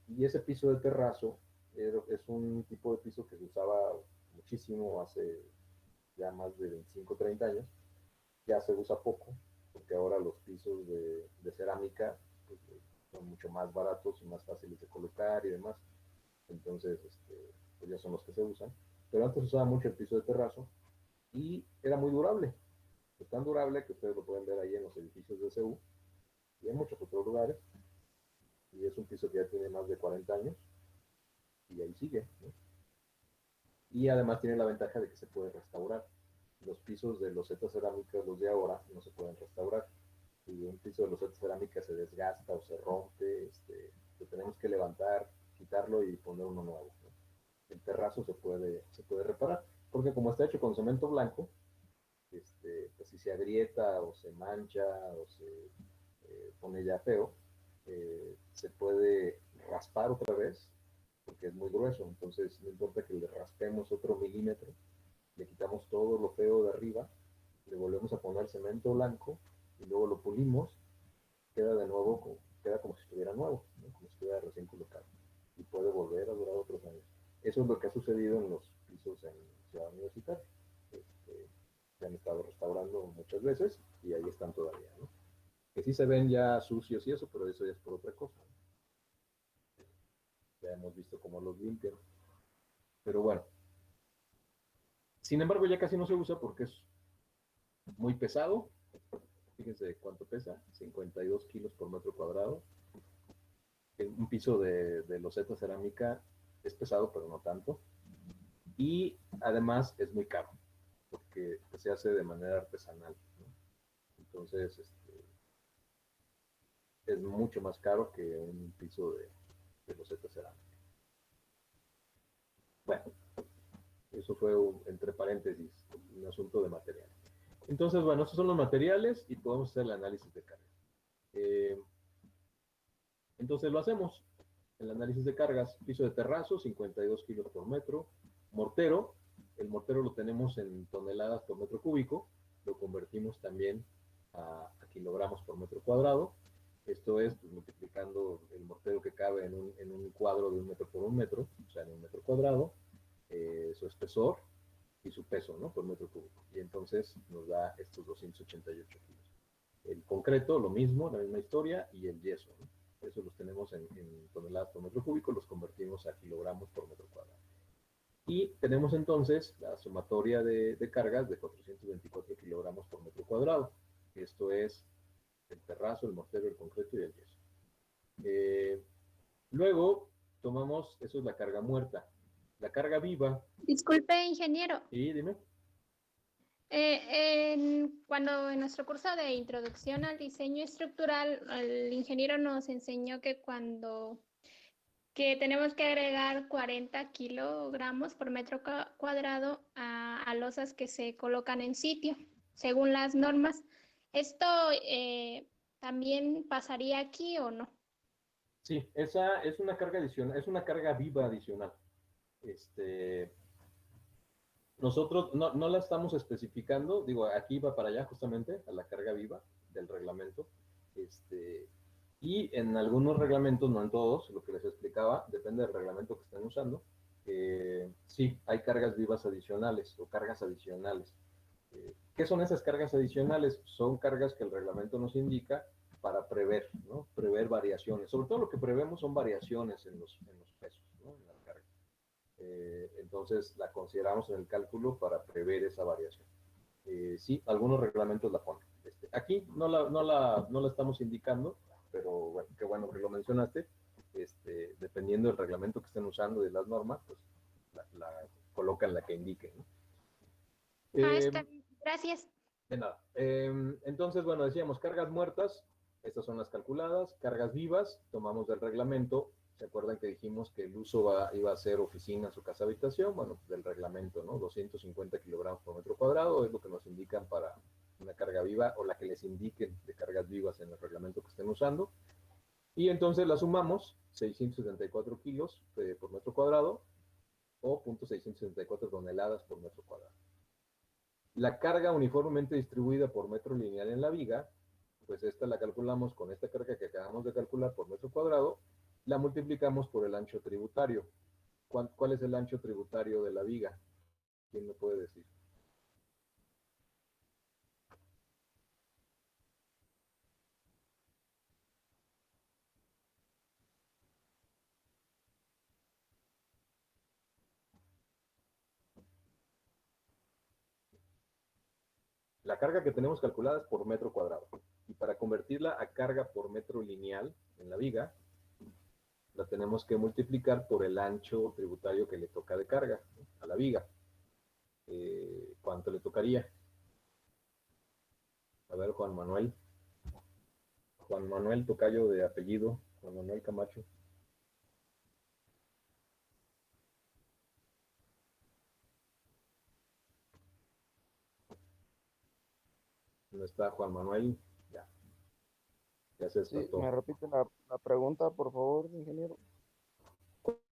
Y ese piso de terrazo es un tipo de piso que se usaba muchísimo hace ya más de 25 o 30 años. Ya se usa poco, porque ahora los pisos de cerámica pues, son mucho más baratos y más fáciles de colocar y demás. Entonces, pues ya son los que se usan. Pero antes se usaba mucho el piso de terrazo y era muy durable. Es tan durable que ustedes lo pueden ver ahí en los edificios de CU y en muchos otros lugares. Y es un piso que ya tiene más de 40 años y ahí sigue, ¿no? Y además tiene la ventaja de que se puede restaurar. Los pisos de losetas cerámicas, los de ahora, no se pueden restaurar. Si un piso de losetas cerámicas se desgasta o se rompe, lo tenemos que levantar, quitarlo y poner uno nuevo, ¿no? El terrazo se puede reparar, porque como está hecho con cemento blanco, pues si se agrieta o se mancha o se pone ya feo, se puede raspar otra vez, porque es muy grueso, entonces no importa que le raspemos otro milímetro, le quitamos todo lo feo de arriba, le volvemos a poner cemento blanco y luego lo pulimos, queda de nuevo, queda como si estuviera nuevo, ¿no? Como si estuviera recién colocado y puede volver a durar otros años. Eso es lo que ha sucedido en los pisos en Ciudad Universitaria. Se han estado restaurando muchas veces y ahí están todavía, ¿no? Que sí se ven ya sucios y eso, pero eso ya es por otra cosa, ¿no? Ya hemos visto cómo los limpian. Pero bueno, sin embargo ya casi no se usa porque es muy pesado. Fíjense cuánto pesa, 52 kilos por metro cuadrado. Un piso de loseta cerámica es pesado, pero no tanto. Y además es muy caro, porque se hace de manera artesanal, ¿no? Entonces, es mucho más caro que un piso de loseta cerámica. Bueno, eso fue entre paréntesis, un asunto de material. Entonces, bueno, estos son los materiales y podemos hacer el análisis de carga. Entonces lo hacemos. El análisis de cargas, piso de terrazo, 52 kilos por metro. Mortero, el mortero lo tenemos en toneladas por metro cúbico, lo convertimos también a kilogramos por metro cuadrado. Esto es pues, multiplicando el mortero que cabe en un cuadro de 1 metro por 1 metro, o sea, en 1 metro cuadrado, su espesor y su peso, ¿no? Por metro cúbico. Y entonces nos da estos 288 kilos. El concreto, lo mismo, la misma historia, y el yeso, ¿no? Eso los tenemos en toneladas por metro cúbico, los convertimos a kilogramos por metro cuadrado. Y tenemos entonces la sumatoria de cargas de 424 kilogramos por metro cuadrado. Esto es el terrazo, el mortero, el concreto y el yeso. Luego tomamos, eso es la carga muerta. La carga viva. Disculpe, ingeniero. Sí, dime. Cuando en nuestro curso de introducción al diseño estructural, el ingeniero nos enseñó que tenemos que agregar 40 kilogramos por metro cuadrado a losas que se colocan en sitio, según las normas. ¿Esto también pasaría aquí o no? Sí, esa es una carga adicional, es una carga viva adicional. Nosotros no la estamos especificando, digo, aquí va para allá justamente, a la carga viva del reglamento. Y en algunos reglamentos, no en todos, lo que les explicaba, depende del reglamento que estén usando. Sí, hay cargas vivas adicionales o cargas adicionales. ¿Qué son esas cargas adicionales? Son cargas que el reglamento nos indica para prever, ¿no? Prever variaciones. Sobre todo lo que prevemos son variaciones en los pesos, ¿no? En la carga. Entonces la consideramos en el cálculo para prever esa variación. Sí, algunos reglamentos la ponen. Aquí no la estamos indicando, pero bueno, qué bueno que lo mencionaste. Dependiendo del reglamento que estén usando y de las normas, pues la colocan la que indiquen, ¿no? Está bien. Gracias. De nada. Entonces, bueno, decíamos cargas muertas, estas son las calculadas, cargas vivas, tomamos del reglamento. ¿Se acuerdan que dijimos que el uso iba a ser oficinas o casa habitación? Bueno, del reglamento, ¿no? 250 kilogramos por metro cuadrado es lo que nos indican una carga viva o la que les indiquen de cargas vivas en el reglamento que estén usando. Y entonces la sumamos, 674 kilos por metro cuadrado o 0.674 toneladas por metro cuadrado. La carga uniformemente distribuida por metro lineal en la viga, pues esta la calculamos con esta carga que acabamos de calcular por metro cuadrado, la multiplicamos por el ancho tributario. ¿Cuál es el ancho tributario de la viga? ¿Quién me puede decir? La carga que tenemos calculada es por metro cuadrado. Y para convertirla a carga por metro lineal en la viga, la tenemos que multiplicar por el ancho tributario que le toca de carga, ¿no?, a la viga. ¿Cuánto le tocaría? A ver, Juan Manuel. Juan Manuel tocayo de apellido, Juan Manuel Camacho. ¿Dónde está Juan Manuel? Ya se Sí, despertó. me repite la pregunta, por favor, ingeniero.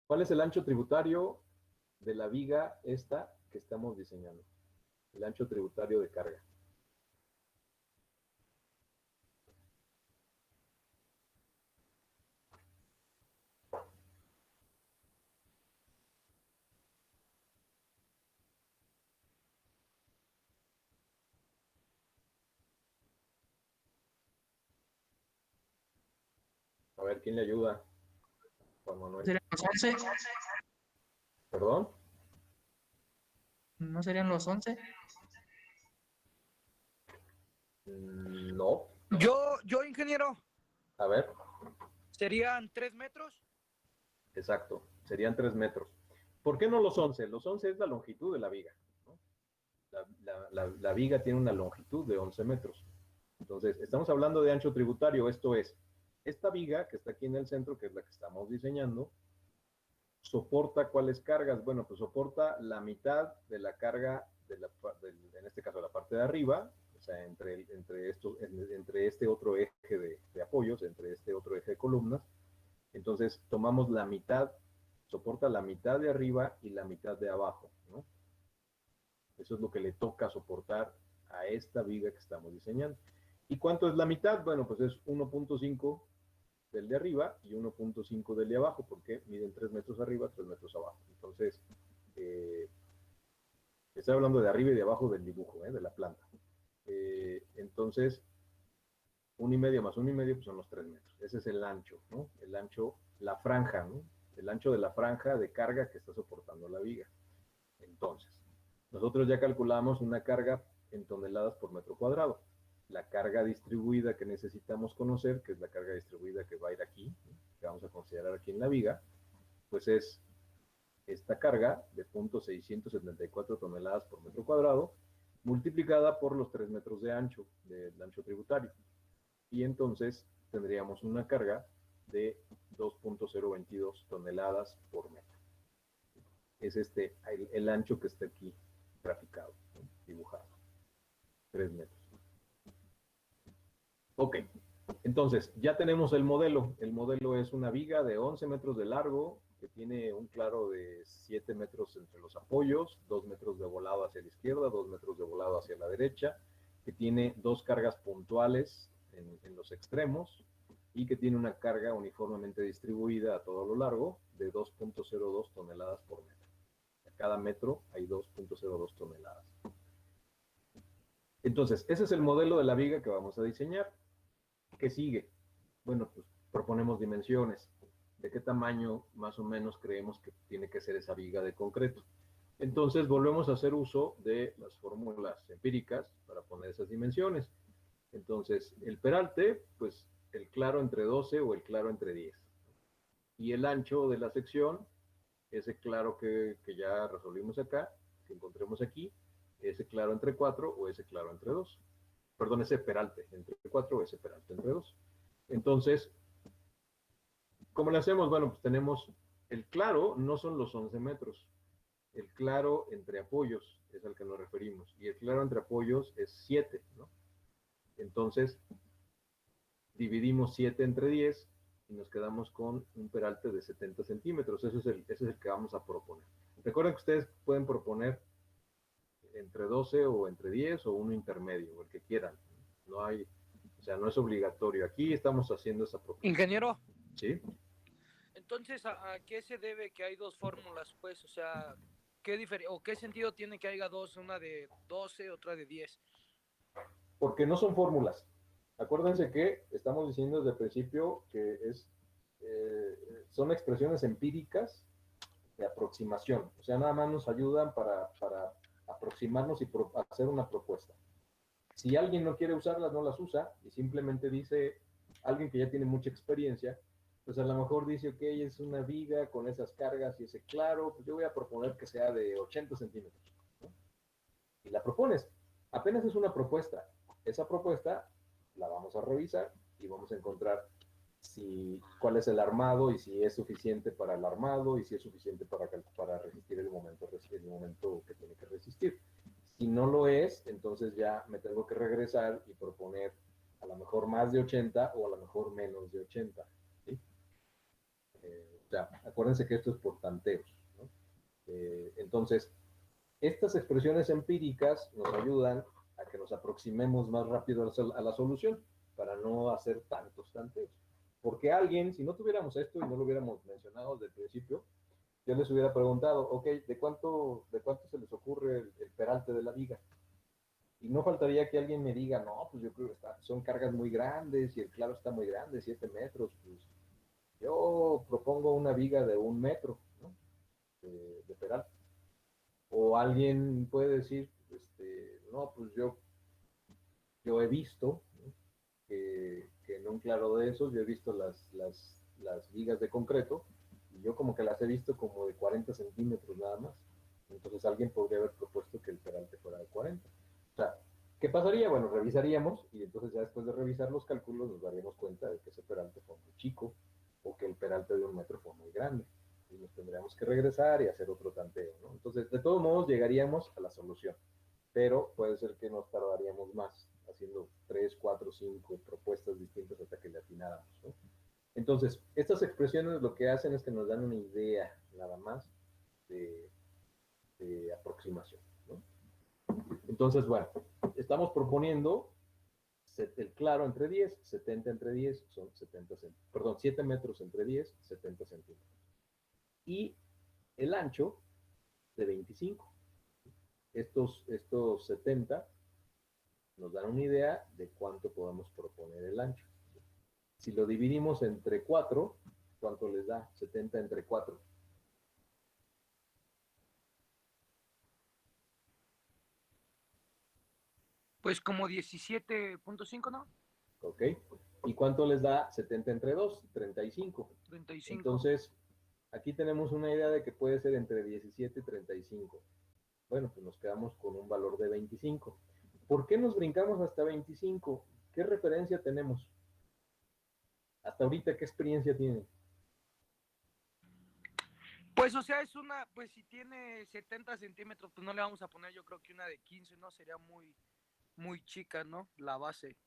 ¿Cuál es el ancho tributario de la viga esta que estamos diseñando? El ancho tributario de carga. A ver, ¿quién le ayuda? Juan Manuel. ¿Serían los 11? ¿Perdón? ¿No serían los 11? No. Yo, ingeniero, A ver, serían 3 metros. exacto. Serían 3 metros. ¿Por qué no los 11? Los 11 es la longitud de la viga, ¿no? La viga tiene una longitud de 11 metros. Entonces, estamos hablando de ancho tributario. Esto es, esta viga que está aquí en el centro, que es la que estamos diseñando, ¿soporta cuáles cargas? Bueno, pues soporta la mitad de la carga, en este caso la parte de arriba, o sea, entre este otro eje de apoyos, entre este otro eje de columnas. Entonces, tomamos la mitad, soporta la mitad de arriba y la mitad de abajo, ¿no? Eso es lo que le toca soportar a esta viga que estamos diseñando. ¿Y cuánto es la mitad? Bueno, pues es 1.5 del de arriba y 1.5 del de abajo, porque miden 3 metros arriba, 3 metros abajo. Entonces, estoy hablando de arriba y de abajo del dibujo, de la planta. Entonces, 1,5 más 1,5 pues son los 3 metros. Ese es el ancho, ¿no? El ancho, la franja, ¿no? El ancho de la franja de carga que está soportando la viga. Entonces, nosotros ya calculamos una carga en toneladas por metro cuadrado. La carga distribuida que necesitamos conocer, que es la carga distribuida que va a ir aquí, ¿no?, que vamos a considerar aquí en la viga, pues es esta carga de 0.674 toneladas por metro cuadrado, multiplicada por los 3 metros de ancho, del ancho tributario. Y entonces tendríamos una carga de 2.022 toneladas por metro. Es el ancho que está aquí graficado, ¿no?, dibujado. 3 metros. Ok, entonces ya tenemos el modelo. El modelo es una viga de 11 metros de largo, que tiene un claro de 7 metros entre los apoyos, 2 metros de volado hacia la izquierda, 2 metros de volado hacia la derecha, que tiene 2 cargas puntuales en los extremos y que tiene una carga uniformemente distribuida a todo lo largo de 2.02 toneladas por metro. A cada metro hay 2.02 toneladas. Entonces, ese es el modelo de la viga que vamos a diseñar. ¿Qué sigue? Bueno, pues proponemos dimensiones. ¿De qué tamaño más o menos creemos que tiene que ser esa viga de concreto? Entonces volvemos a hacer uso de las fórmulas empíricas para poner esas dimensiones. Entonces, el peralte, pues el claro entre 12 o el claro entre 10. Y el ancho de la sección, ese claro que ya resolvimos acá, que encontremos aquí, ese claro entre 4 o ese claro entre 2. Perdón, ese peralte entre 4 o ese peralte entre 2. Entonces, ¿cómo le hacemos? Bueno, pues tenemos el claro, no son los 11 metros. El claro entre apoyos es al que nos referimos. Y el claro entre apoyos es 7, ¿no? Entonces, dividimos 7 entre 10 y nos quedamos con un peralte de 70 centímetros. Ese es el que vamos a proponer. Recuerden que ustedes pueden proponer entre 12 o entre 10 o uno intermedio, el que quieran. No hay, o sea, no es obligatorio. Aquí estamos haciendo esa propuesta. Ingeniero, ¿Sí? entonces, ¿a qué se debe que hay dos fórmulas, pues? O sea, ¿qué sentido tiene que haya dos, una de 12, otra de 10? Porque no son fórmulas. Acuérdense que estamos diciendo desde el principio que son expresiones empíricas de aproximación. O sea, nada más nos ayudan para aproximarnos y hacer una propuesta. Si alguien no quiere usarlas, no las usa y simplemente dice, alguien que ya tiene mucha experiencia, pues a lo mejor dice, ok, es una viga con esas cargas y ese claro, pues yo voy a proponer que sea de 80 centímetros. ¿No? Y la propones. Apenas es una propuesta. Esa propuesta la vamos a revisar y vamos a encontrar cuál es el armado y si es suficiente para el armado y si es suficiente para resistir el momento que tiene que resistir. Si no lo es, entonces ya me tengo que regresar y proponer a lo mejor más de 80 o a lo mejor menos de 80. ¿Sí? O sea, acuérdense que esto es por tanteos, ¿no? Entonces, estas expresiones empíricas nos ayudan a que nos aproximemos más rápido a la solución para no hacer tantos tanteos. Porque alguien, si no tuviéramos esto y no lo hubiéramos mencionado desde el principio, yo les hubiera preguntado, ok, ¿de cuánto se les ocurre el peralte de la viga? Y no faltaría que alguien me diga, no, pues yo creo que son cargas muy grandes y el claro está muy grande, 7 metros, pues yo propongo una viga de 1 metro, ¿no? de peralte. O alguien puede decir, no, pues yo he visto, ¿no? que en un claro de esos, yo he visto las vigas de concreto, y yo como que las he visto como de 40 centímetros nada más. Entonces alguien podría haber propuesto que el peralte fuera de 40. O sea, ¿qué pasaría? Bueno, revisaríamos, y entonces ya después de revisar los cálculos nos daríamos cuenta de que ese peralte fue muy chico, o que el peralte de 1 metro fue muy grande. Y nos tendríamos que regresar y hacer otro tanteo, ¿no? Entonces, de todos modos, llegaríamos a la solución, pero puede ser que nos tardaríamos más haciendo 3, 4, 5 propuestas distintas hasta que le atináramos, ¿no? Entonces, estas expresiones lo que hacen es que nos dan una idea nada más de aproximación, ¿no? Entonces, bueno, estamos proponiendo el claro entre 10, 70 entre 10, son 7 metros entre 10, 70 centímetros. Y el ancho de 25. Estos 70 nos dan una idea de cuánto podemos proponer el ancho. Si lo dividimos entre 4, ¿cuánto les da? 70 entre 4. Pues como 17.5, ¿no? ¿Ok? ¿Y cuánto les da 70 entre 2? 35. 35. Entonces, aquí tenemos una idea de que puede ser entre 17 y 35. Bueno, pues nos quedamos con un valor de 25. ¿Por qué nos brincamos hasta 25? ¿Qué referencia tenemos? Hasta ahorita, ¿qué experiencia tienen? Pues, o sea, pues si tiene 70 centímetros, pues no le vamos a poner, yo creo que una de 15, ¿no? Sería muy chica, ¿no? La base.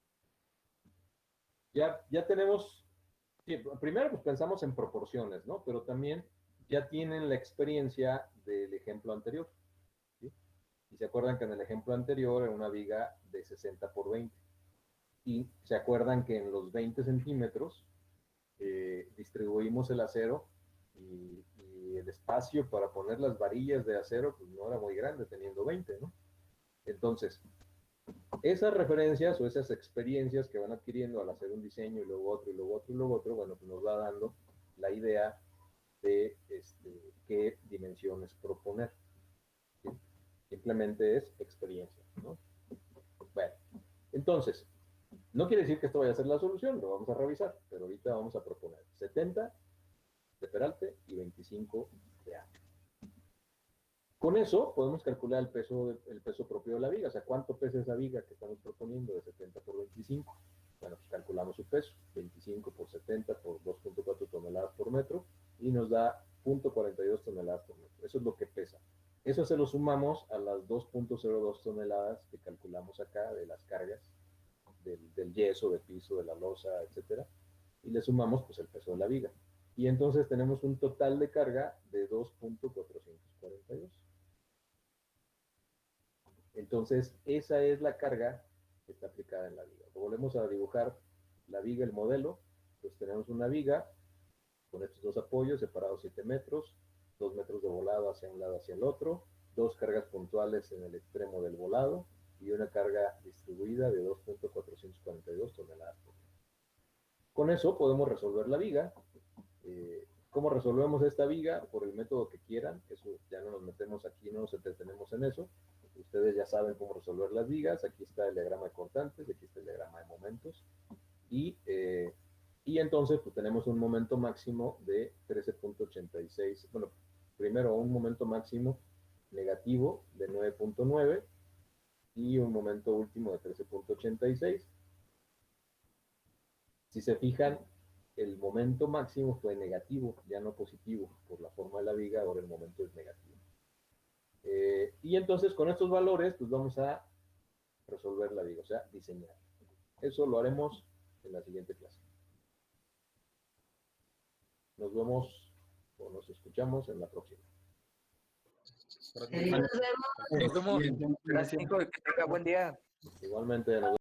Ya tenemos, sí, primero pues pensamos en proporciones, ¿no? Pero también ya tienen la experiencia del ejemplo anterior, ¿sí? Y se acuerdan que en el ejemplo anterior era una viga de 60 por 20. Y se acuerdan que en los 20 centímetros distribuimos el acero y el espacio para poner las varillas de acero pues no era muy grande teniendo 20, ¿no? Entonces, esas referencias o esas experiencias que van adquiriendo al hacer un diseño y luego otro y luego otro y luego otro, bueno, pues nos va dando la idea de qué dimensiones proponer. ¿Sí? Simplemente es experiencia, ¿no? Bueno, entonces, no quiere decir que esto vaya a ser la solución, lo vamos a revisar, pero ahorita vamos a proponer 70 de peralte y 25 de ancho. Con eso podemos calcular el peso propio de la viga, o sea, cuánto pesa esa viga que estamos proponiendo de 70 por 25. Bueno, pues calculamos su peso, 25 por 70 por 2.4 toneladas por metro, y nos da 0.42 toneladas por metro. Eso es lo que pesa. Eso se lo sumamos a las 2.02 toneladas que calculamos acá de las cargas del yeso, del piso, de la losa, etcétera, y le sumamos pues el peso de la viga. Y entonces tenemos un total de carga de 2.442. Entonces, esa es la carga que está aplicada en la viga. Volvemos a dibujar la viga, el modelo. Pues tenemos una viga con estos dos apoyos separados 7 metros, 2 metros de volado hacia un lado, hacia el otro, dos cargas puntuales en el extremo del volado y una carga distribuida de 2.442 toneladas por metro. Con eso podemos resolver la viga. ¿Cómo resolvemos esta viga? Por el método que quieran. Eso ya no nos metemos aquí, no nos entretenemos en eso. Ustedes ya saben cómo resolver las vigas. Aquí está el diagrama de constantes, aquí está el diagrama de momentos. Y entonces pues tenemos un momento máximo de 13.86. Bueno, primero un momento máximo negativo de 9.9 y un momento último de 13.86. Si se fijan, el momento máximo fue negativo, ya no positivo. Por la forma de la viga, ahora el momento es negativo. Y entonces con estos valores, pues vamos a resolver la viga, o sea, diseñar. Eso lo haremos en la siguiente clase. Nos vemos o nos escuchamos en la próxima. Nos vemos. Gracias, Nico, que tenga buen día. Igualmente, nos vemos.